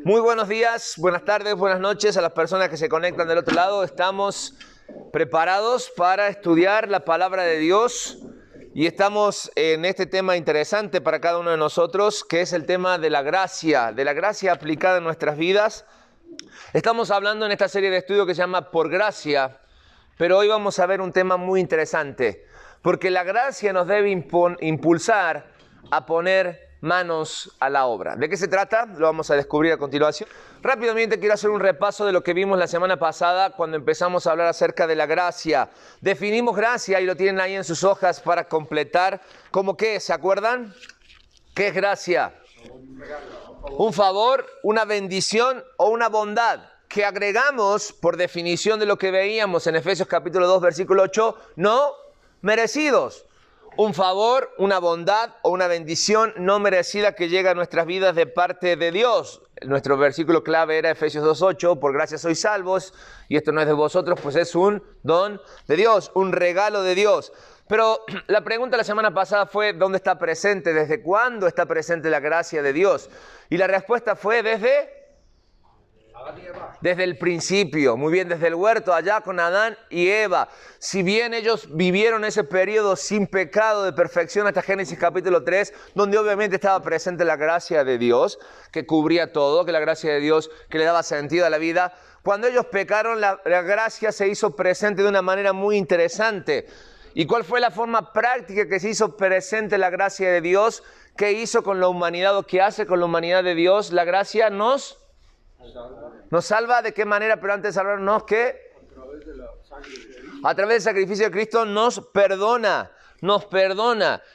Muy buenos días, buenas tardes, buenas noches a las personas que se conectan del otro lado. Estamos preparados para estudiar la palabra de Dios y estamos en este tema interesante para cada uno de nosotros, que es el tema de la gracia aplicada en nuestras vidas. Estamos hablando en esta serie de estudio que se llama Por Gracia, pero hoy vamos a ver un tema muy interesante, porque la gracia nos debe impulsar a poner manos a la obra. ¿De qué se trata? Lo vamos a descubrir a continuación. Rápidamente quiero hacer un repaso de lo que vimos la semana pasada cuando empezamos a hablar acerca de la gracia. Definimos gracia y lo tienen ahí en sus hojas para completar. ¿Cómo qué? ¿Se acuerdan? ¿Qué es gracia? Un favor, una bendición o una bondad que agregamos por definición de lo que veíamos en Efesios capítulo 2 versículo 8, no merecidos. Un favor, una bondad o una bendición no merecida que llega a nuestras vidas de parte de Dios. Nuestro versículo clave era Efesios 2:8, por gracia sois salvos, y esto no es de vosotros, pues es un don de Dios, un regalo de Dios. Pero la pregunta la semana pasada fue, ¿dónde está presente? ¿Desde cuándo está presente la gracia de Dios? Y la respuesta fue desde el principio, muy bien, desde el huerto, allá con Adán y Eva. Si bien ellos vivieron ese periodo sin pecado de perfección hasta Génesis capítulo 3, donde obviamente estaba presente la gracia de Dios, que cubría todo, que la gracia de Dios que le daba sentido a la vida. Cuando ellos pecaron, la gracia se hizo presente de una manera muy interesante. ¿Y cuál fue la forma práctica que se hizo presente la gracia de Dios? ¿Qué hizo con la humanidad o qué hace con la humanidad de Dios? La gracia nos salva. ¿De qué manera? Pero antes de salvarnos, ¿qué? A través del sacrificio de Cristo nos perdona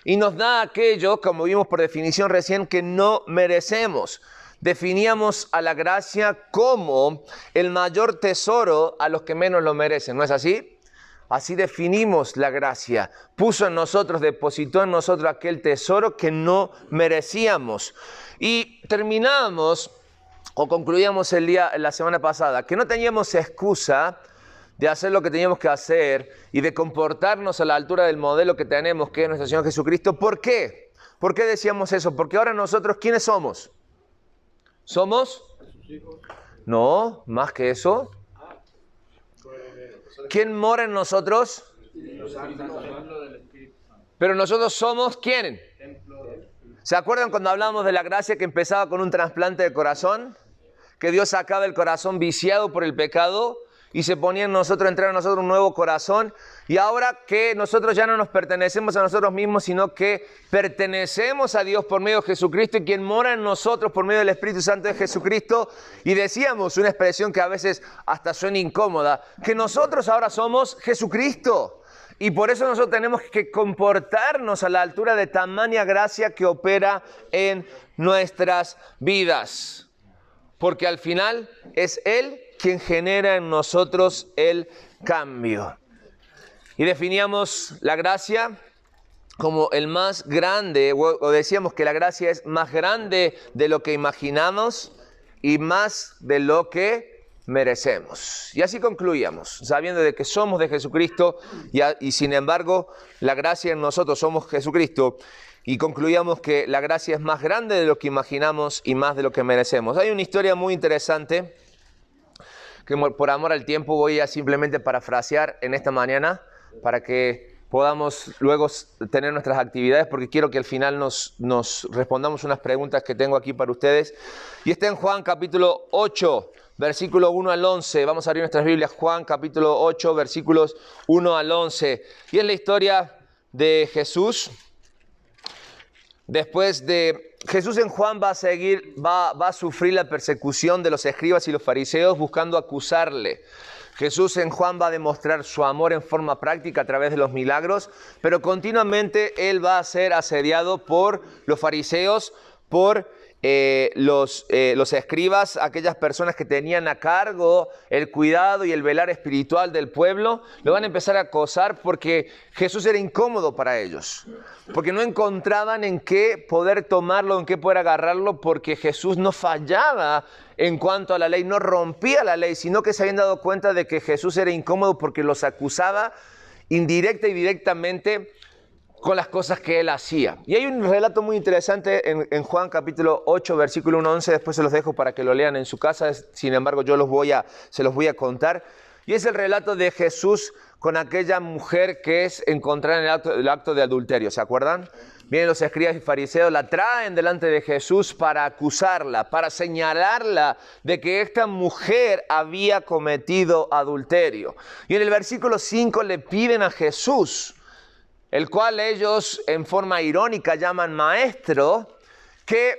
y nos da aquello, como vimos por definición recién, que no merecemos. Definíamos a la gracia como el mayor tesoro a los que menos lo merecen, ¿no es así? Así definimos la gracia. Puso en nosotros, depositó en nosotros aquel tesoro que no merecíamos. Y terminamos o concluíamos la semana pasada, que no teníamos excusa de hacer lo que teníamos que hacer y de comportarnos a la altura del modelo que tenemos, que es nuestro Señor Jesucristo. ¿Por qué? ¿Por qué decíamos eso? Porque ahora nosotros, ¿quiénes somos? ¿Somos? No, más que eso. ¿Quién mora en nosotros? Pero nosotros somos, ¿quién? ¿Se acuerdan cuando hablábamos de la gracia que empezaba con un trasplante de corazón? Que Dios sacaba el corazón viciado por el pecado y se ponía en nosotros, entrar en nosotros un nuevo corazón. Y ahora que nosotros ya no nos pertenecemos a nosotros mismos, sino que pertenecemos a Dios por medio de Jesucristo y quien mora en nosotros por medio del Espíritu Santo de Jesucristo. Y decíamos una expresión que a veces hasta suena incómoda, que nosotros ahora somos Jesucristo. Y por eso nosotros tenemos que comportarnos a la altura de tamaña gracia que opera en nuestras vidas. Porque al final es Él quien genera en nosotros el cambio. Y definíamos la gracia como el más grande, o decíamos que la gracia es más grande de lo que imaginamos y más de lo que merecemos. Y así concluíamos, sabiendo de que somos de Jesucristo y sin embargo la gracia en nosotros somos Jesucristo. Y concluíamos que la gracia es más grande de lo que imaginamos y más de lo que merecemos. Hay una historia muy interesante que por amor al tiempo voy a simplemente parafrasear en esta mañana para que podamos luego tener nuestras actividades, porque quiero que al final nos respondamos unas preguntas que tengo aquí para ustedes. Y está en Juan capítulo 8, versículo 1 al 11. Vamos a abrir nuestras Biblias, Juan capítulo 8, versículos 1 al 11. Y es la historia de Jesús. Después de Jesús en Juan va a sufrir la persecución de los escribas y los fariseos buscando acusarle. Jesús en Juan va a demostrar su amor en forma práctica a través de los milagros, pero continuamente Él va a ser asediado por los fariseos, por los escribas, aquellas personas que tenían a cargo el cuidado y el velar espiritual del pueblo. Lo van a empezar a acosar porque Jesús era incómodo para ellos, porque no encontraban en qué poder tomarlo, en qué poder agarrarlo, porque Jesús no fallaba en cuanto a la ley, no rompía la ley, sino que se habían dado cuenta de que Jesús era incómodo porque los acusaba indirecta y directamente con las cosas que él hacía. Y hay un relato muy interesante en Juan capítulo 8, versículo 1 a 11, después se los dejo para que lo lean en su casa, sin embargo yo se los voy a contar. Y es el relato de Jesús con aquella mujer que es encontrada en el acto de adulterio, ¿se acuerdan? Vienen los escribas y fariseos, la traen delante de Jesús para acusarla, para señalarla de que esta mujer había cometido adulterio. Y en el versículo 5 le piden a Jesús, el cual ellos en forma irónica llaman maestro, que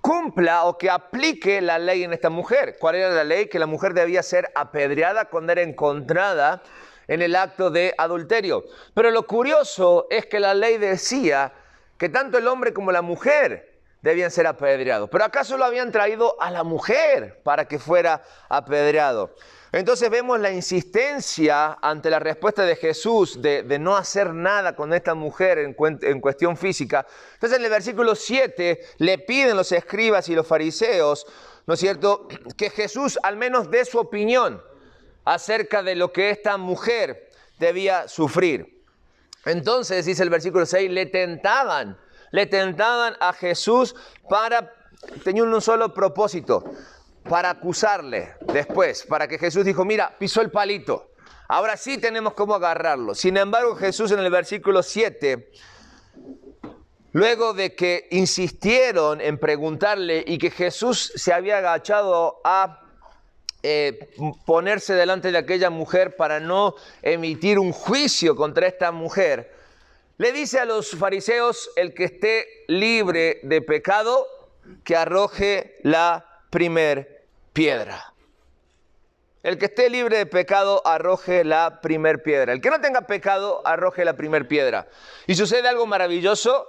cumpla o que aplique la ley en esta mujer. ¿Cuál era la ley? Que la mujer debía ser apedreada cuando era encontrada en el acto de adulterio. Pero lo curioso es que la ley decía que tanto el hombre como la mujer debían ser apedreados. Pero ¿acaso lo habían traído a la mujer para que fuera apedreado? Entonces vemos la insistencia ante la respuesta de Jesús de no hacer nada con esta mujer en cuestión física. Entonces en el versículo 7 le piden los escribas y los fariseos, ¿no es cierto?, que Jesús al menos dé su opinión acerca de lo que esta mujer debía sufrir. Entonces, dice el versículo 6, le tentaban a Jesús tenía un solo propósito, para acusarle después, para que Jesús dijo, mira, pisó el palito, ahora sí tenemos cómo agarrarlo. Sin embargo, Jesús en el versículo 7, luego de que insistieron en preguntarle y que Jesús se había agachado a ponerse delante de aquella mujer para no emitir un juicio contra esta mujer, le dice a los fariseos, el que esté libre de pecado, que arroje la primer piedra. El que esté libre de pecado, arroje la primer piedra. El que no tenga pecado, arroje la primer piedra. Y sucede algo maravilloso,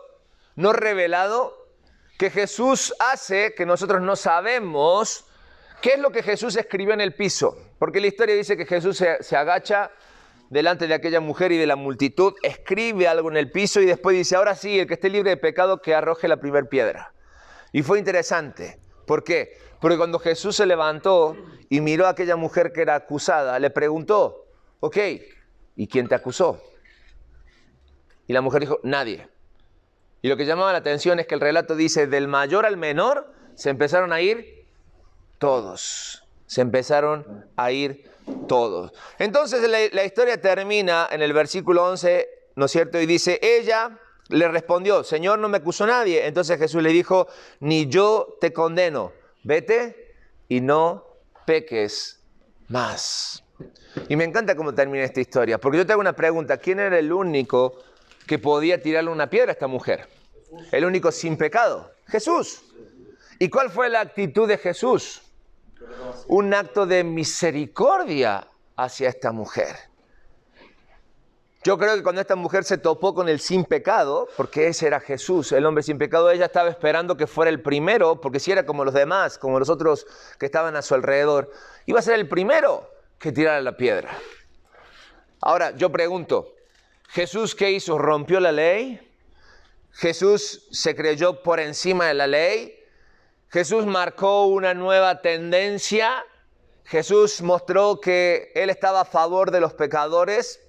no revelado, que Jesús hace, que nosotros no sabemos. ¿Qué es lo que Jesús escribió en el piso? Porque la historia dice que Jesús se agacha delante de aquella mujer y de la multitud, escribe algo en el piso y después dice, ahora sí, el que esté libre de pecado, que arroje la primer piedra. Y fue interesante. ¿Por qué? Porque cuando Jesús se levantó y miró a aquella mujer que era acusada, le preguntó, ok, ¿y quién te acusó? Y la mujer dijo, nadie. Y lo que llamaba la atención es que el relato dice, del mayor al menor, se empezaron a ir todos. Se empezaron a ir todos. Entonces la historia termina en el versículo 11, ¿no es cierto? Y dice, ella le respondió, Señor, no me acusó nadie. Entonces Jesús le dijo, ni yo te condeno. Vete y no peques más. Y me encanta cómo termina esta historia, porque yo te hago una pregunta, ¿quién era el único que podía tirarle una piedra a esta mujer? El único sin pecado, Jesús. ¿Y cuál fue la actitud de Jesús? Un acto de misericordia hacia esta mujer. Yo creo que cuando esta mujer se topó con el sin pecado, porque ese era Jesús, el hombre sin pecado, ella estaba esperando que fuera el primero, porque si era como los demás, como los otros que estaban a su alrededor, iba a ser el primero que tirara la piedra. Ahora, yo pregunto, ¿Jesús qué hizo? ¿Rompió la ley? ¿Jesús se creyó por encima de la ley? ¿Jesús marcó una nueva tendencia? ¿Jesús mostró que Él estaba a favor de los pecadores?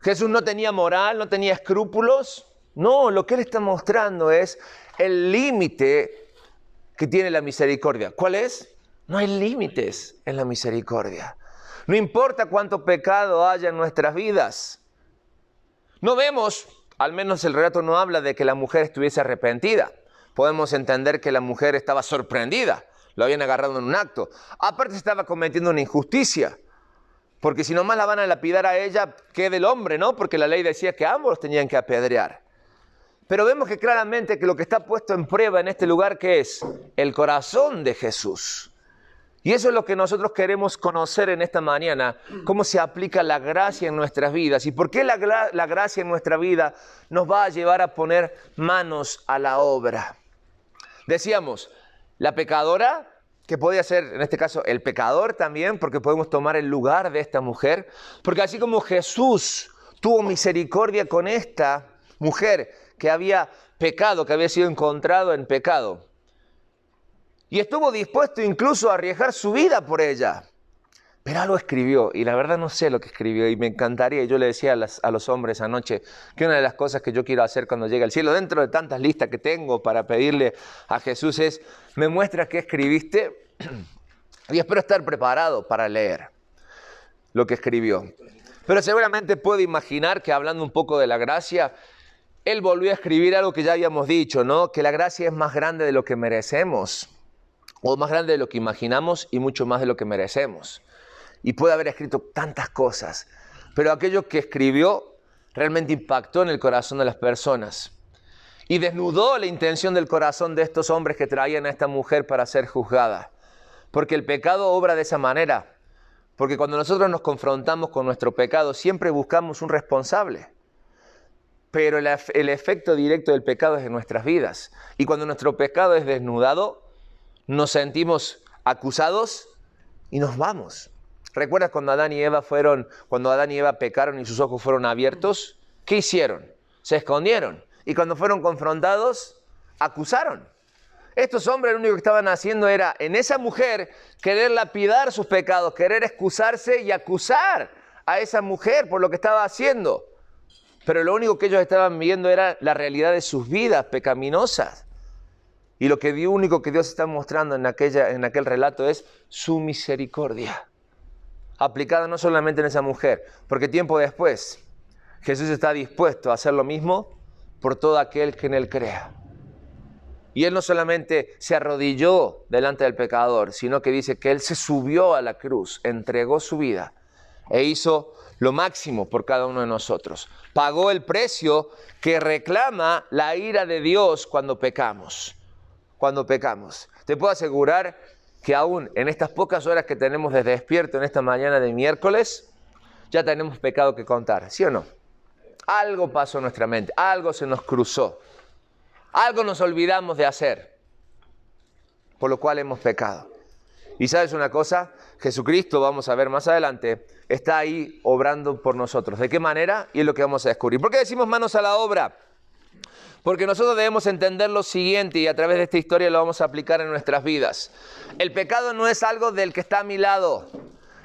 ¿Jesús no tenía moral, no tenía escrúpulos? No, lo que Él está mostrando es el límite que tiene la misericordia. ¿Cuál es? No hay límites en la misericordia. No importa cuánto pecado haya en nuestras vidas. No vemos, al menos el relato no habla de que la mujer estuviese arrepentida. Podemos entender que la mujer estaba sorprendida. Lo habían agarrado en un acto. Aparte estaba cometiendo una injusticia. Porque si nomás la van a lapidar a ella, ¿qué del hombre, no? Porque la ley decía que ambos tenían que apedrear. Pero vemos que claramente que lo que está puesto en prueba en este lugar, ¿qué es? El corazón de Jesús. Y eso es lo que nosotros queremos conocer en esta mañana, cómo se aplica la gracia en nuestras vidas y por qué la gracia en nuestra vida nos va a llevar a poner manos a la obra. Decíamos, la pecadora, que podía ser en este caso el pecador también, porque podemos tomar el lugar de esta mujer, porque así como Jesús tuvo misericordia con esta mujer que había pecado, que había sido encontrado en pecado, y estuvo dispuesto incluso a arriesgar su vida por ella, pero algo escribió, y la verdad no sé lo que escribió, y me encantaría, y yo le decía a los hombres anoche, que una de las cosas que yo quiero hacer cuando llegue al cielo, dentro de tantas listas que tengo para pedirle a Jesús es, me muestras qué escribiste, y espero estar preparado para leer lo que escribió. Pero seguramente puedo imaginar que hablando un poco de la gracia, él volvió a escribir algo que ya habíamos dicho, ¿no? Que la gracia es más grande de lo que merecemos, o más grande de lo que imaginamos y mucho más de lo que merecemos. Y puede haber escrito tantas cosas, pero aquello que escribió realmente impactó en el corazón de las personas y desnudó la intención del corazón de estos hombres que traían a esta mujer para ser juzgada. Porque el pecado obra de esa manera, porque cuando nosotros nos confrontamos con nuestro pecado siempre buscamos un responsable, pero el efecto directo del pecado es en nuestras vidas, y cuando nuestro pecado es desnudado nos sentimos acusados y nos vamos. ¿Recuerdas cuando Adán y Eva pecaron y sus ojos fueron abiertos? ¿Qué hicieron? Se escondieron. Y cuando fueron confrontados, acusaron. Estos hombres lo único que estaban haciendo era, en esa mujer, querer lapidar sus pecados, querer excusarse y acusar a esa mujer por lo que estaba haciendo. Pero lo único que ellos estaban viendo era la realidad de sus vidas pecaminosas. Y lo único que Dios está mostrando en aquel relato es su misericordia, aplicada no solamente en esa mujer, porque tiempo después Jesús está dispuesto a hacer lo mismo por todo aquel que en Él crea. Y Él no solamente se arrodilló delante del pecador, sino que dice que Él se subió a la cruz, entregó su vida e hizo lo máximo por cada uno de nosotros. Pagó el precio que reclama la ira de Dios cuando pecamos. Te puedo asegurar que aún en estas pocas horas que tenemos desde despierto en esta mañana de miércoles, ya tenemos pecado que contar, ¿sí o no? Algo pasó en nuestra mente, algo se nos cruzó, algo nos olvidamos de hacer, por lo cual hemos pecado. Y ¿sabes una cosa? Jesucristo, vamos a ver más adelante, está ahí obrando por nosotros. ¿De qué manera? Y es lo que vamos a descubrir. ¿Por qué decimos manos a la obra? Porque nosotros debemos entender lo siguiente, y a través de esta historia lo vamos a aplicar en nuestras vidas. El pecado no es algo del que está a mi lado.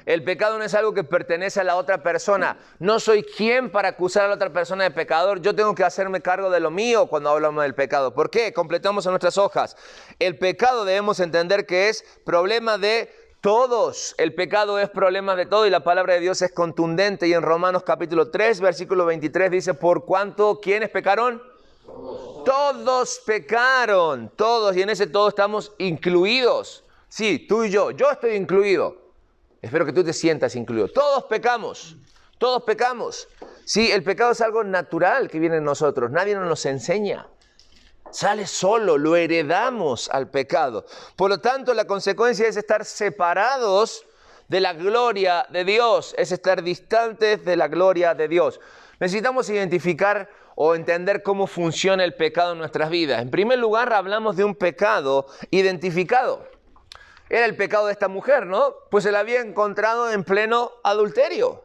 El pecado no es algo que pertenece a la otra persona. No soy quien para acusar a la otra persona de pecador. Yo tengo que hacerme cargo de lo mío cuando hablamos del pecado. ¿Por qué? Completamos en nuestras hojas. El pecado debemos entender que es problema de todos. El pecado es problema de todo y la palabra de Dios es contundente. Y en Romanos capítulo 3, versículo 23 dice, ¿por cuánto? ¿Quiénes pecaron? Todos pecaron, todos, y en ese todo estamos incluidos. Sí, tú y yo estoy incluido. Espero que tú te sientas incluido. Todos pecamos. Sí, el pecado es algo natural que viene en nosotros, nadie nos enseña. Sale solo, lo heredamos al pecado. Por lo tanto, la consecuencia es estar separados de la gloria de Dios, es estar distantes de la gloria de Dios. Necesitamos identificar o entender cómo funciona el pecado en nuestras vidas. En primer lugar, hablamos de un pecado identificado. Era el pecado de esta mujer, ¿no? Pues se la había encontrado en pleno adulterio.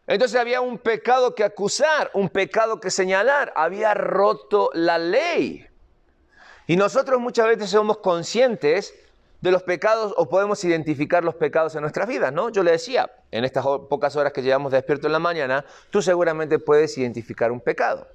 Entonces había un pecado que acusar, un pecado que señalar. Había roto la ley. Y nosotros muchas veces somos conscientes de los pecados o podemos identificar los pecados en nuestras vidas, ¿no? Yo le decía, en estas pocas horas que llevamos despierto en la mañana, tú seguramente puedes identificar un pecado.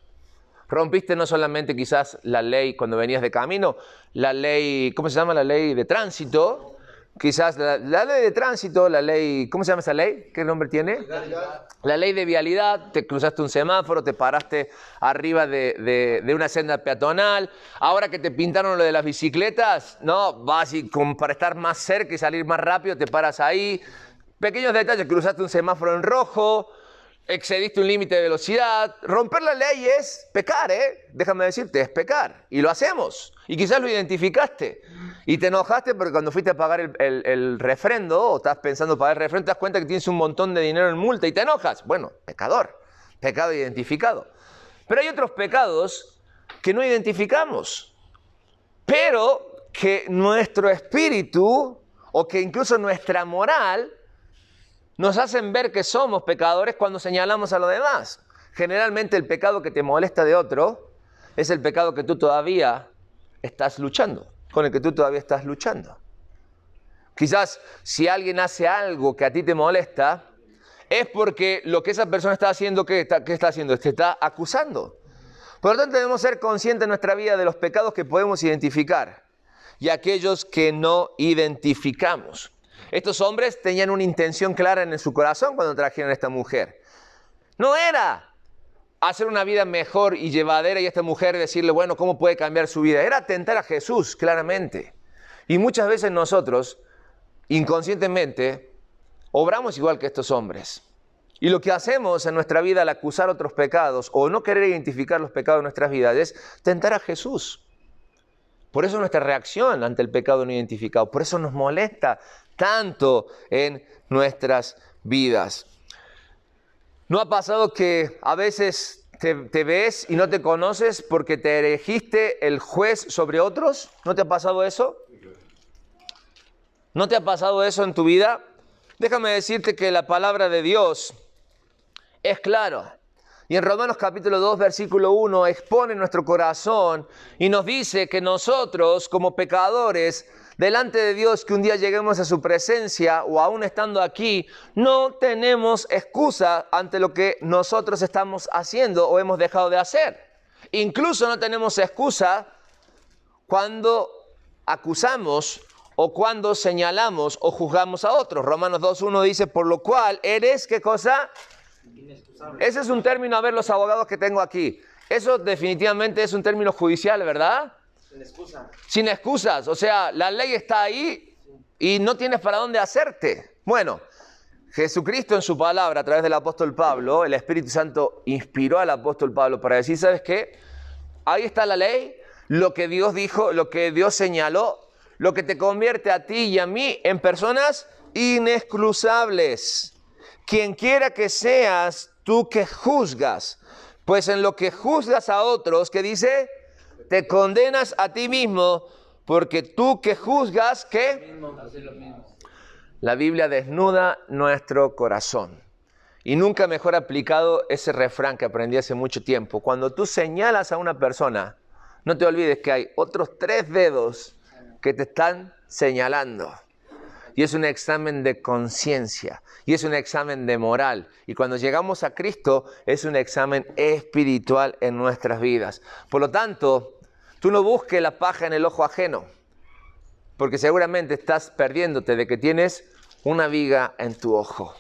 Rompiste no solamente quizás la ley cuando venías de camino, la ley, ¿cómo se llama? La ley de tránsito. Quizás la ley de tránsito, la ley, ¿cómo se llama esa ley? ¿Qué nombre tiene? Vialidad. La ley de vialidad, te cruzaste un semáforo, te paraste arriba de una senda peatonal. Ahora que te pintaron lo de las bicicletas, no, vas y para estar más cerca y salir más rápido, te paras ahí. Pequeños detalles, cruzaste un semáforo en rojo, excediste un límite de velocidad. Romper la ley es pecar, déjame decirte, es pecar. Y lo hacemos. Y quizás lo identificaste. Y te enojaste porque cuando fuiste a pagar el refrendo, o estás pensando pagar el refrendo, te das cuenta que tienes un montón de dinero en multa y te enojas. Bueno, pecador. Pecado identificado. Pero hay otros pecados que no identificamos. Pero que nuestro espíritu, o que incluso nuestra moral, nos hacen ver que somos pecadores cuando señalamos a los demás. Generalmente el pecado que te molesta de otro es el pecado que tú todavía estás luchando, con el que tú todavía estás luchando. Quizás si alguien hace algo que a ti te molesta, es porque lo que esa persona está haciendo, ¿qué está haciendo? Te está acusando. Por lo tanto, debemos ser conscientes en nuestra vida de los pecados que podemos identificar y aquellos que no identificamos. Estos hombres tenían una intención clara en su corazón cuando trajeron a esta mujer. No era hacer una vida mejor y llevadera y a esta mujer decirle, bueno, ¿cómo puede cambiar su vida? Era atentar a Jesús, claramente. Y muchas veces nosotros, inconscientemente, obramos igual que estos hombres. Y lo que hacemos en nuestra vida al acusar otros pecados o no querer identificar los pecados de nuestras vidas es tentar a Jesús. Por eso nuestra reacción ante el pecado no identificado, por eso nos molesta tanto en nuestras vidas. ¿No ha pasado que a veces te ves y no te conoces porque te erigiste el juez sobre otros? ¿No te ha pasado eso? ¿No te ha pasado eso en tu vida? Déjame decirte que la palabra de Dios es clara. Y en Romanos capítulo 2, versículo 1, expone nuestro corazón y nos dice que nosotros, como pecadores, delante de Dios, que un día lleguemos a su presencia o aún estando aquí, no tenemos excusa ante lo que nosotros estamos haciendo o hemos dejado de hacer. Incluso no tenemos excusa cuando acusamos o cuando señalamos o juzgamos a otros. Romanos 2.1 dice, por lo cual eres, ¿qué cosa? Inexcusable. Ese es un término, a ver los abogados que tengo aquí. Eso definitivamente es un término judicial, ¿verdad? Sin excusas. Sin excusas, o sea, la ley está ahí y no tienes para dónde hacerte. Bueno, Jesucristo en su palabra, a través del apóstol Pablo, el Espíritu Santo inspiró al apóstol Pablo para decir, ¿sabes qué? Ahí está la ley, lo que Dios dijo, lo que Dios señaló, lo que te convierte a ti y a mí en personas inexcusables. Quien quiera que seas, tú que juzgas, pues en lo que juzgas a otros, ¿qué dice? Te condenas a ti mismo, porque tú que juzgas, ¿qué? La Biblia desnuda nuestro corazón. Y nunca mejor aplicado ese refrán que aprendí hace mucho tiempo. Cuando tú señalas a una persona, no te olvides que hay otros 3 dedos que te están señalando. Y es un examen de conciencia. Y es un examen de moral. Y cuando llegamos a Cristo, es un examen espiritual en nuestras vidas. Por lo tanto, tú no busques la paja en el ojo ajeno. Porque seguramente estás perdiéndote de que tienes una viga en tu ojo.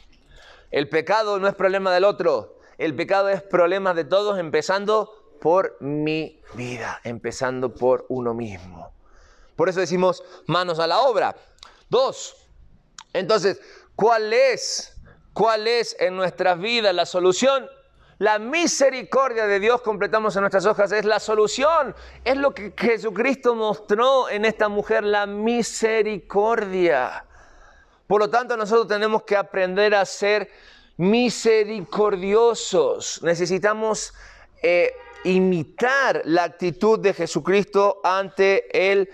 El pecado no es problema del otro. El pecado es problema de todos, empezando por mi vida. Empezando por uno mismo. Por eso decimos manos a la obra. 2. Entonces, ¿cuál es en nuestras vidas la solución? La misericordia de Dios, completamos en nuestras hojas, es la solución. Es lo que Jesucristo mostró en esta mujer, la misericordia. Por lo tanto, nosotros tenemos que aprender a ser misericordiosos. Necesitamos imitar la actitud de Jesucristo ante el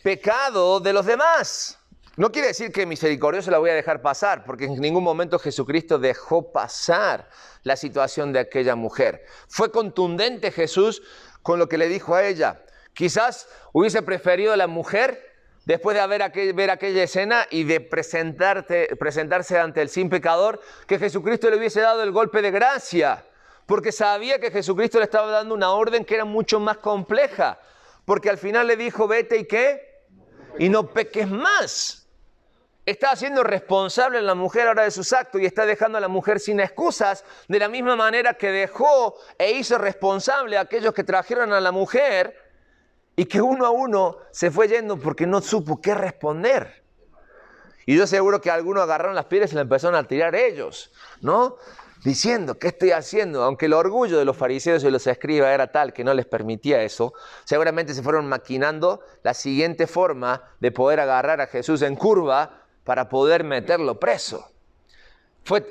pecado de los demás. No quiere decir que misericordioso la voy a dejar pasar, porque en ningún momento Jesucristo dejó pasar la situación de aquella mujer. Fue contundente Jesús con lo que le dijo a ella. Quizás hubiese preferido a la mujer, después de ver aquella escena y de presentarse ante el sin pecador, que Jesucristo le hubiese dado el golpe de gracia, porque sabía que Jesucristo le estaba dando una orden que era mucho más compleja, porque al final le dijo, vete y ¿qué? Y no peques más. Está haciendo responsable a la mujer ahora de sus actos y está dejando a la mujer sin excusas, de la misma manera que dejó e hizo responsable a aquellos que trajeron a la mujer y que uno a uno se fue yendo porque no supo qué responder. Y yo seguro que algunos agarraron las piedras y la empezaron a tirar ellos, ¿no? Diciendo, ¿qué estoy haciendo? Aunque el orgullo de los fariseos y los escribas era tal que no les permitía eso, seguramente se fueron maquinando la siguiente forma de poder agarrar a Jesús en curva para poder meterlo preso.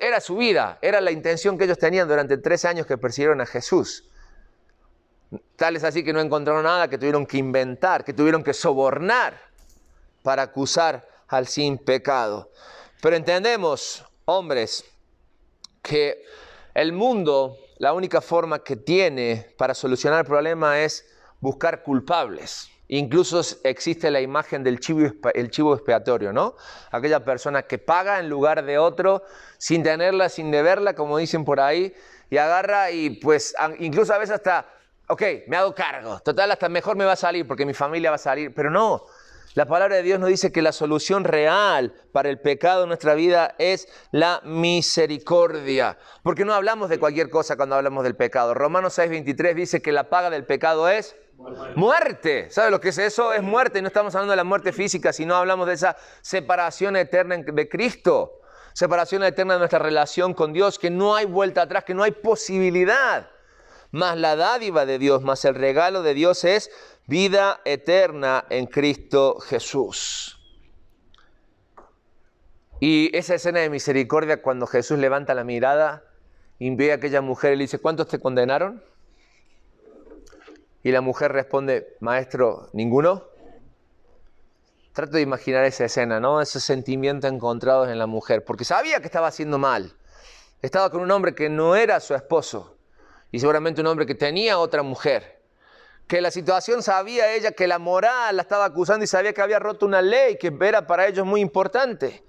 Era su vida, era la intención que ellos tenían durante 3 años que persiguieron a Jesús. Tal es así que no encontraron nada, que tuvieron que inventar, que tuvieron que sobornar para acusar al sin pecado. Pero entendemos, hombres, que el mundo, la única forma que tiene para solucionar el problema es buscar culpables. Incluso existe la imagen del el chivo expiatorio, ¿no? Aquella persona que paga en lugar de otro, sin tenerla, sin deberla, como dicen por ahí, y agarra y pues incluso a veces hasta, ok, me hago cargo, total hasta mejor me va a salir porque mi familia va a salir, pero no. La palabra de Dios nos dice que la solución real para el pecado en nuestra vida es la misericordia. Porque no hablamos de cualquier cosa cuando hablamos del pecado. Romanos 6:23 dice que la paga del pecado es muerte. ¿Sabe lo que es eso? Es muerte. No estamos hablando de la muerte física, sino hablamos de esa separación eterna de Cristo. Separación eterna de nuestra relación con Dios, que no hay vuelta atrás, que no hay posibilidad. Más la dádiva de Dios, más el regalo de Dios es vida eterna en Cristo Jesús. Y esa escena de misericordia cuando Jesús levanta la mirada y ve a aquella mujer y le dice, ¿cuántos te condenaron? Y la mujer responde, maestro, ¿ninguno? Trato de imaginar esa escena, ¿no? Esos sentimientos encontrados en la mujer, porque sabía que estaba haciendo mal. Estaba con un hombre que no era su esposo y seguramente un hombre que tenía otra mujer. Que la situación sabía ella que la moral la estaba acusando y sabía que había roto una ley que era para ellos muy importante.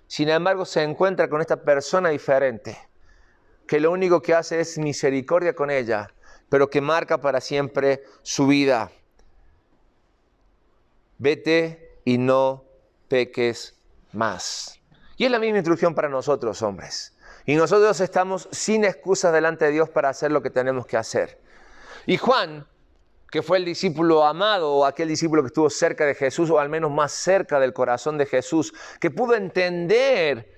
Sin embargo, se encuentra con esta persona diferente, que lo único que hace es misericordia con ella, pero que marca para siempre su vida. Vete y no peques más. Y es la misma instrucción para nosotros, hombres. Y nosotros estamos sin excusas delante de Dios para hacer lo que tenemos que hacer. Y Juan, que fue el discípulo amado o aquel discípulo que estuvo cerca de Jesús o al menos más cerca del corazón de Jesús, que pudo entender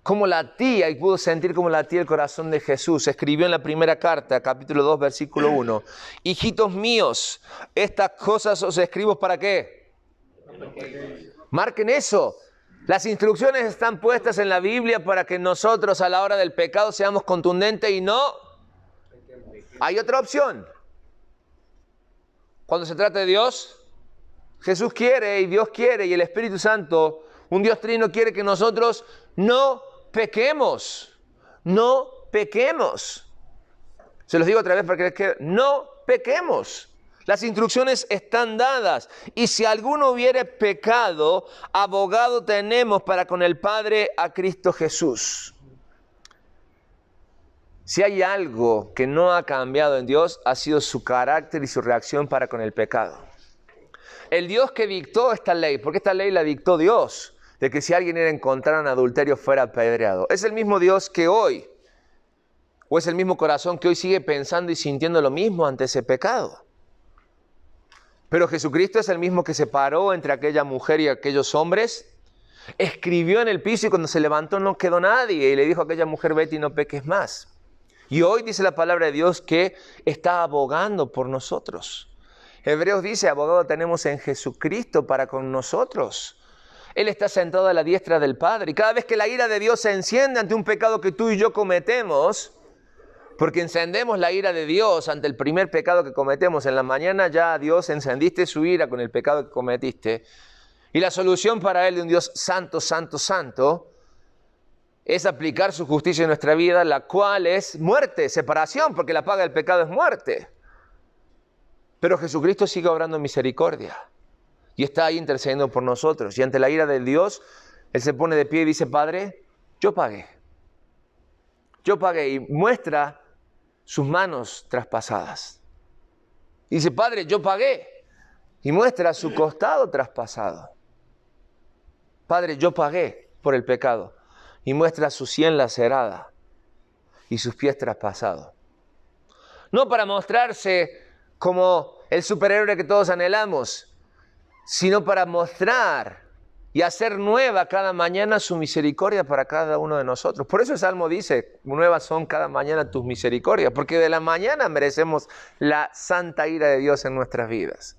cómo latía y pudo sentir cómo latía el corazón de Jesús, escribió en la primera carta, capítulo 2, versículo 1, hijitos míos, estas cosas os escribo ¿para qué? Marquen eso. Las instrucciones están puestas en la Biblia para que nosotros a la hora del pecado seamos contundentes y no hay otra opción. Cuando se trata de Dios, Jesús quiere y Dios quiere y el Espíritu Santo, un Dios trino, quiere que nosotros no pequemos. No pequemos. Se los digo otra vez para que no pequemos. Las instrucciones están dadas. Y si alguno hubiere pecado, abogado tenemos para con el Padre a Cristo Jesús. Si hay algo que no ha cambiado en Dios, ha sido su carácter y su reacción para con el pecado. El Dios que dictó esta ley, porque esta ley la dictó Dios, de que si alguien era encontrado en adulterio fuera apedreado. Es el mismo Dios que hoy, o es el mismo corazón que hoy sigue pensando y sintiendo lo mismo ante ese pecado. Pero Jesucristo es el mismo que se paró entre aquella mujer y aquellos hombres, escribió en el piso y cuando se levantó no quedó nadie y le dijo a aquella mujer, vete y no peques más. Y hoy dice la palabra de Dios que está abogando por nosotros. Hebreos dice, abogado tenemos en Jesucristo para con nosotros. Él está sentado a la diestra del Padre. Y cada vez que la ira de Dios se enciende ante un pecado que tú y yo cometemos, porque encendemos la ira de Dios ante el primer pecado que cometemos en la mañana, ya Dios encendiste su ira con el pecado que cometiste. Y la solución para Él de un Dios santo, santo, santo, es aplicar su justicia en nuestra vida, la cual es muerte, separación, porque la paga del pecado es muerte. Pero Jesucristo sigue obrando misericordia y está ahí intercediendo por nosotros. Y ante la ira de Dios, Él se pone de pie y dice, Padre, yo pagué. Yo pagué y muestra sus manos traspasadas. Y dice, Padre, yo pagué y muestra su costado traspasado. Padre, yo pagué por el pecado. Y muestra su sien lacerada y sus pies traspasados. No para mostrarse como el superhéroe que todos anhelamos, sino para mostrar y hacer nueva cada mañana su misericordia para cada uno de nosotros. Por eso el Salmo dice, nuevas son cada mañana tus misericordias, porque de la mañana merecemos la santa ira de Dios en nuestras vidas.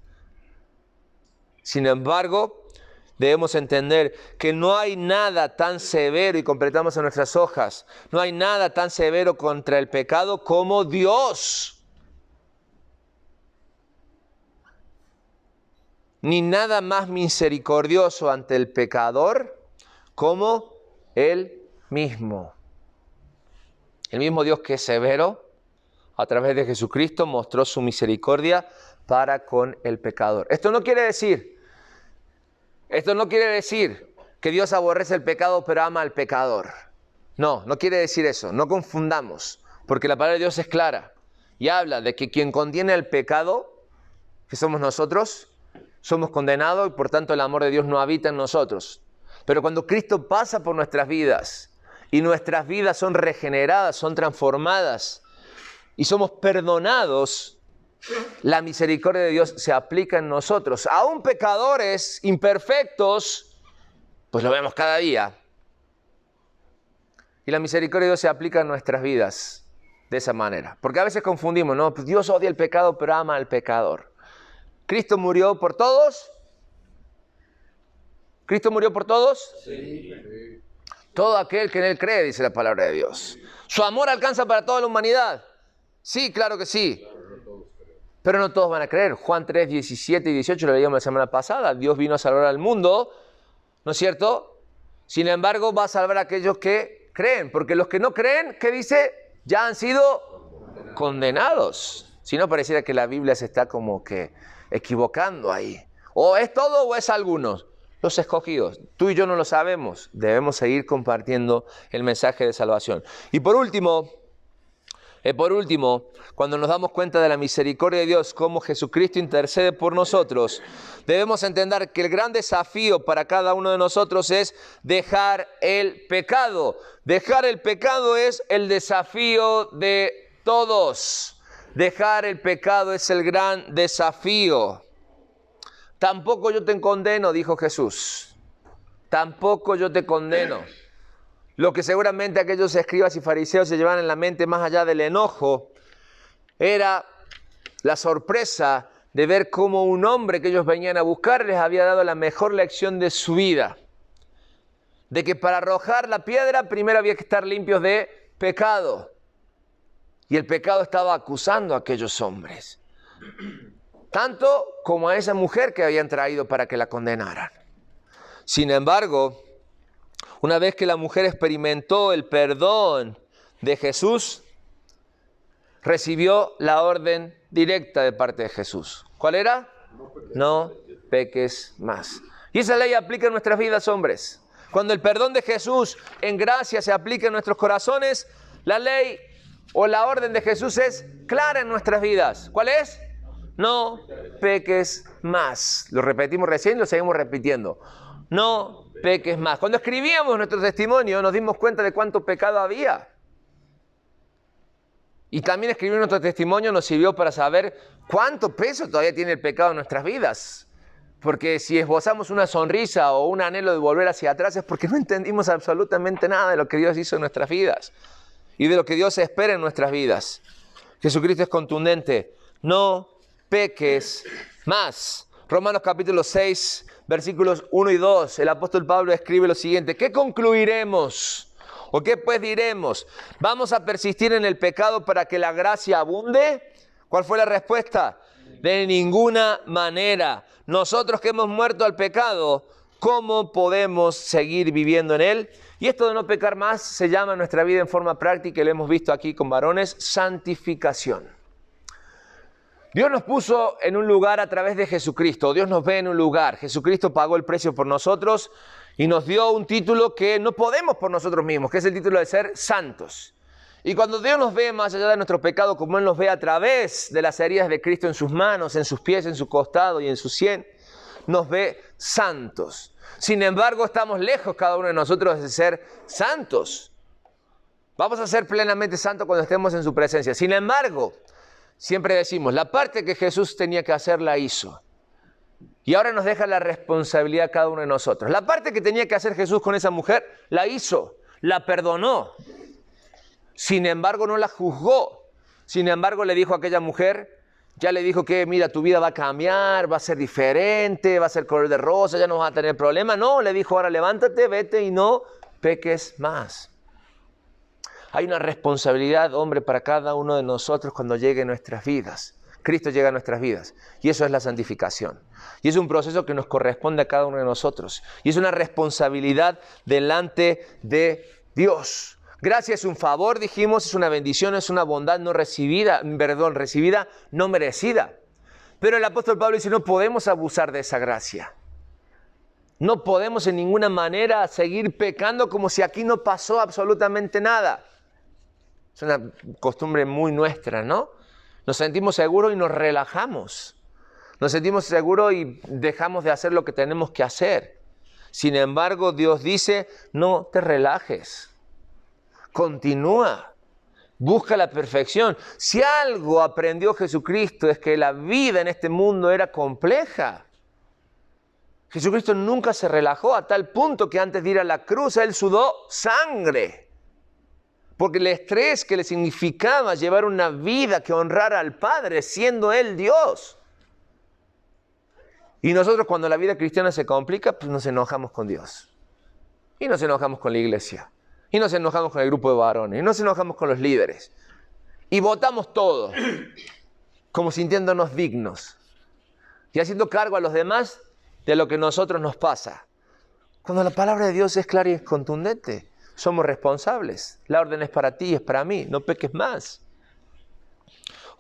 Sin embargo, debemos entender que no hay nada tan severo, y completamos en nuestras hojas, no hay nada tan severo contra el pecado como Dios. Ni nada más misericordioso ante el pecador como Él mismo. El mismo Dios que es severo, a través de Jesucristo, mostró su misericordia para con el pecador. Esto no quiere decir que Dios aborrece el pecado pero ama al pecador. No, no quiere decir eso. No confundamos, porque la palabra de Dios es clara y habla de que quien contiene el pecado, que somos nosotros, somos condenados y por tanto el amor de Dios no habita en nosotros. Pero cuando Cristo pasa por nuestras vidas y nuestras vidas son regeneradas, son transformadas y somos perdonados, la misericordia de Dios se aplica en nosotros. Aún pecadores imperfectos, pues lo vemos cada día. Y la misericordia de Dios se aplica en nuestras vidas de esa manera. Porque a veces confundimos, ¿no? Pues Dios odia el pecado pero ama al pecador. ¿Cristo murió por todos? ¿Cristo murió por todos? Sí. Todo aquel que en Él cree, dice la palabra de Dios. ¿Su amor alcanza para toda la humanidad? Sí, claro que sí. Pero no todos van a creer. Juan 3, 17 y 18 lo leíamos la semana pasada. Dios vino a salvar al mundo, ¿no es cierto? Sin embargo, va a salvar a aquellos que creen. Porque los que no creen, ¿qué dice? Ya han sido condenados. Si no, pareciera que la Biblia se está como que equivocando ahí. O es todo o es algunos. Los escogidos. Tú y yo no lo sabemos. Debemos seguir compartiendo el mensaje de salvación. Y por último, cuando nos damos cuenta de la misericordia de Dios, cómo Jesucristo intercede por nosotros, debemos entender que el gran desafío para cada uno de nosotros es dejar el pecado. Dejar el pecado es el desafío de todos. Dejar el pecado es el gran desafío. Tampoco yo te condeno, dijo Jesús. Tampoco yo te condeno. Lo que seguramente aquellos escribas y fariseos se llevaban en la mente más allá del enojo era la sorpresa de ver cómo un hombre que ellos venían a buscar les había dado la mejor lección de su vida. De que para arrojar la piedra primero había que estar limpios de pecado. Y el pecado estaba acusando a aquellos hombres. Tanto como a esa mujer que habían traído para que la condenaran. Sin embargo, una vez que la mujer experimentó el perdón de Jesús, recibió la orden directa de parte de Jesús. ¿Cuál era? No peques más. Y esa ley aplica en nuestras vidas, hombres. Cuando el perdón de Jesús en gracia se aplica en nuestros corazones, la ley o la orden de Jesús es clara en nuestras vidas. ¿Cuál es? No peques más. Lo repetimos recién y lo seguimos repitiendo. No peques más. Cuando escribíamos nuestro testimonio nos dimos cuenta de cuánto pecado había. Y también escribir nuestro testimonio nos sirvió para saber cuánto peso todavía tiene el pecado en nuestras vidas. Porque si esbozamos una sonrisa o un anhelo de volver hacia atrás es porque no entendimos absolutamente nada de lo que Dios hizo en nuestras vidas. Y de lo que Dios espera en nuestras vidas. Jesucristo es contundente. No peques más. Romanos capítulo 6, versículos 1 y 2. El apóstol Pablo escribe lo siguiente. ¿Qué concluiremos? ¿O qué pues diremos? ¿Vamos a persistir en el pecado para que la gracia abunde? ¿Cuál fue la respuesta? De ninguna manera. Nosotros que hemos muerto al pecado, ¿cómo podemos seguir viviendo en él? Y esto de no pecar más se llama en nuestra vida en forma práctica, y lo hemos visto aquí con varones, santificación. Dios nos puso en un lugar a través de Jesucristo. Dios nos ve en un lugar. Jesucristo pagó el precio por nosotros y nos dio un título que no podemos por nosotros mismos, que es el título de ser santos. Y cuando Dios nos ve más allá de nuestro pecado, como Él nos ve a través de las heridas de Cristo en sus manos, en sus pies, en su costado y en su sien, nos ve santos. Sin embargo, estamos lejos cada uno de nosotros de ser santos. Vamos a ser plenamente santos cuando estemos en su presencia. Sin embargo, siempre decimos, la parte que Jesús tenía que hacer la hizo. Y ahora nos deja la responsabilidad a cada uno de nosotros. La parte que tenía que hacer Jesús con esa mujer, la hizo, la perdonó. Sin embargo, no la juzgó. Sin embargo, le dijo a aquella mujer, ya le dijo que, mira, tu vida va a cambiar, va a ser diferente, va a ser color de rosa, ya no vas a tener problema. No, le dijo, ahora levántate, vete y no peques más. Hay una responsabilidad, hombre, para cada uno de nosotros cuando llegue a nuestras vidas. Cristo llega a nuestras vidas. Y eso es la santificación. Y es un proceso que nos corresponde a cada uno de nosotros. Y es una responsabilidad delante de Dios. Gracia es un favor, dijimos, es una bendición, es una bondad no recibida, recibida no merecida. Pero el apóstol Pablo dice, no podemos abusar de esa gracia. No podemos en ninguna manera seguir pecando como si aquí no pasó absolutamente nada. Es una costumbre muy nuestra, ¿no? Nos sentimos seguros y nos relajamos. Nos sentimos seguros y dejamos de hacer lo que tenemos que hacer. Sin embargo, Dios dice, no te relajes. Continúa. Busca la perfección. Si algo aprendió Jesucristo es que la vida en este mundo era compleja. Jesucristo nunca se relajó a tal punto que antes de ir a la cruz Él sudó sangre. Porque el estrés que le significaba llevar una vida que honrara al Padre siendo Él Dios. Y nosotros cuando la vida cristiana se complica, pues nos enojamos con Dios. Y nos enojamos con la iglesia. Y nos enojamos con el grupo de varones. Y nos enojamos con los líderes. Y votamos todo. Como sintiéndonos dignos. Y haciendo cargo a los demás de lo que a nosotros nos pasa. Cuando la palabra de Dios es clara y es contundente. Somos responsables. La orden es para ti y es para mí. No peques más.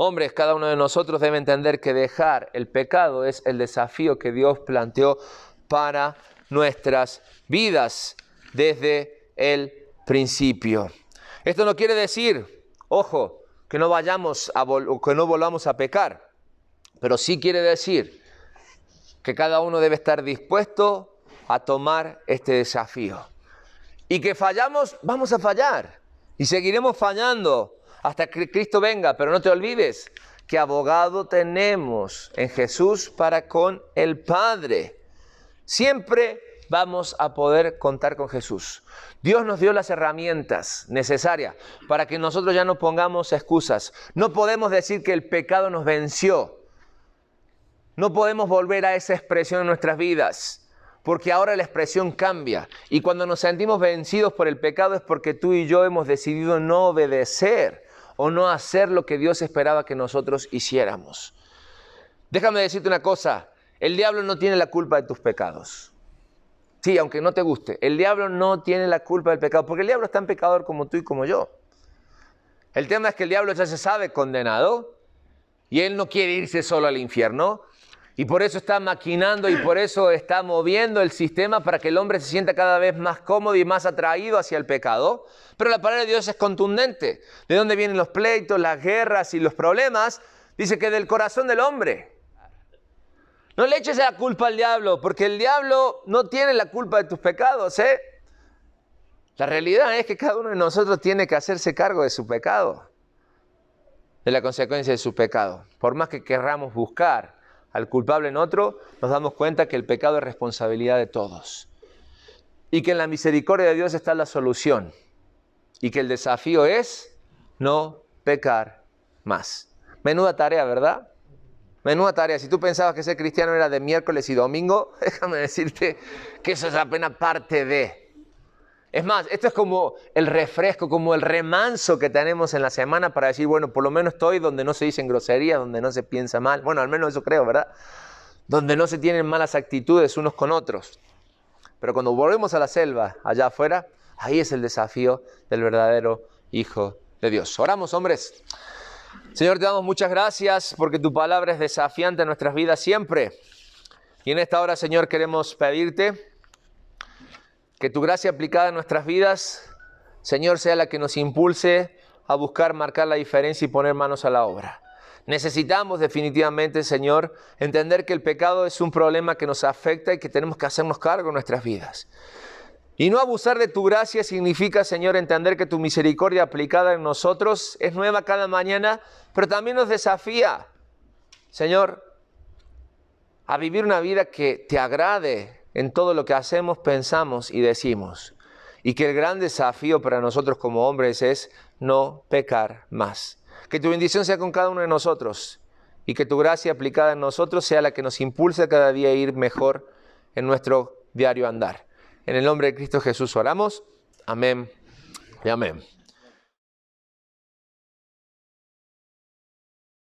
Hombres, cada uno de nosotros debe entender que dejar el pecado es el desafío que Dios planteó para nuestras vidas desde el principio. Esto no quiere decir, ojo, que no volvamos a pecar, pero sí quiere decir que cada uno debe estar dispuesto a tomar este desafío. Y que fallamos, vamos a fallar y seguiremos fallando hasta que Cristo venga, pero no te olvides que abogado tenemos en Jesús para con el Padre. Siempre vamos a poder contar con Jesús. Dios nos dio las herramientas necesarias para que nosotros ya no pongamos excusas. No podemos decir que el pecado nos venció. No podemos volver a esa expresión en nuestras vidas, porque ahora la expresión cambia. Y cuando nos sentimos vencidos por el pecado es porque tú y yo hemos decidido no obedecer o no hacer lo que Dios esperaba que nosotros hiciéramos. Déjame decirte una cosa, el diablo no tiene la culpa de tus pecados. Sí, aunque no te guste, el diablo no tiene la culpa del pecado, porque el diablo es tan pecador como tú y como yo. El tema es que el diablo ya se sabe condenado y él no quiere irse solo al infierno. Y por eso está maquinando y por eso está moviendo el sistema para que el hombre se sienta cada vez más cómodo y más atraído hacia el pecado. Pero la palabra de Dios es contundente. ¿De dónde vienen los pleitos, las guerras y los problemas? Dice que del corazón del hombre. No le eches la culpa al diablo, porque el diablo no tiene la culpa de tus pecados, ¿eh? La realidad es que cada uno de nosotros tiene que hacerse cargo de su pecado, de la consecuencia de su pecado. Por más que querramos buscar al culpable en otro, nos damos cuenta que el pecado es responsabilidad de todos. Y que en la misericordia de Dios está la solución. Y que el desafío es no pecar más. Menuda tarea, ¿verdad? Menuda tarea. Si tú pensabas que ser cristiano era de miércoles y domingo, déjame decirte que eso es apenas parte de. Es más, esto es como el refresco, como el remanso que tenemos en la semana para decir, bueno, por lo menos estoy donde no se dicen groserías, donde no se piensa mal. Bueno, al menos eso creo, ¿verdad? Donde no se tienen malas actitudes unos con otros. Pero cuando volvemos a la selva, allá afuera, ahí es el desafío del verdadero Hijo de Dios. Oramos, hombres. Señor, te damos muchas gracias porque tu palabra es desafiante en nuestras vidas siempre. Y en esta hora, Señor, queremos pedirte que tu gracia aplicada en nuestras vidas, Señor, sea la que nos impulse a buscar marcar la diferencia y poner manos a la obra. Necesitamos definitivamente, Señor, entender que el pecado es un problema que nos afecta y que tenemos que hacernos cargo de nuestras vidas. Y no abusar de tu gracia significa, Señor, entender que tu misericordia aplicada en nosotros es nueva cada mañana, pero también nos desafía, Señor, a vivir una vida que te agrade en todo lo que hacemos, pensamos y decimos. Y que el gran desafío para nosotros como hombres es no pecar más. Que tu bendición sea con cada uno de nosotros y que tu gracia aplicada en nosotros sea la que nos impulse cada día a ir mejor en nuestro diario andar. En el nombre de Cristo Jesús oramos. Amén y amén.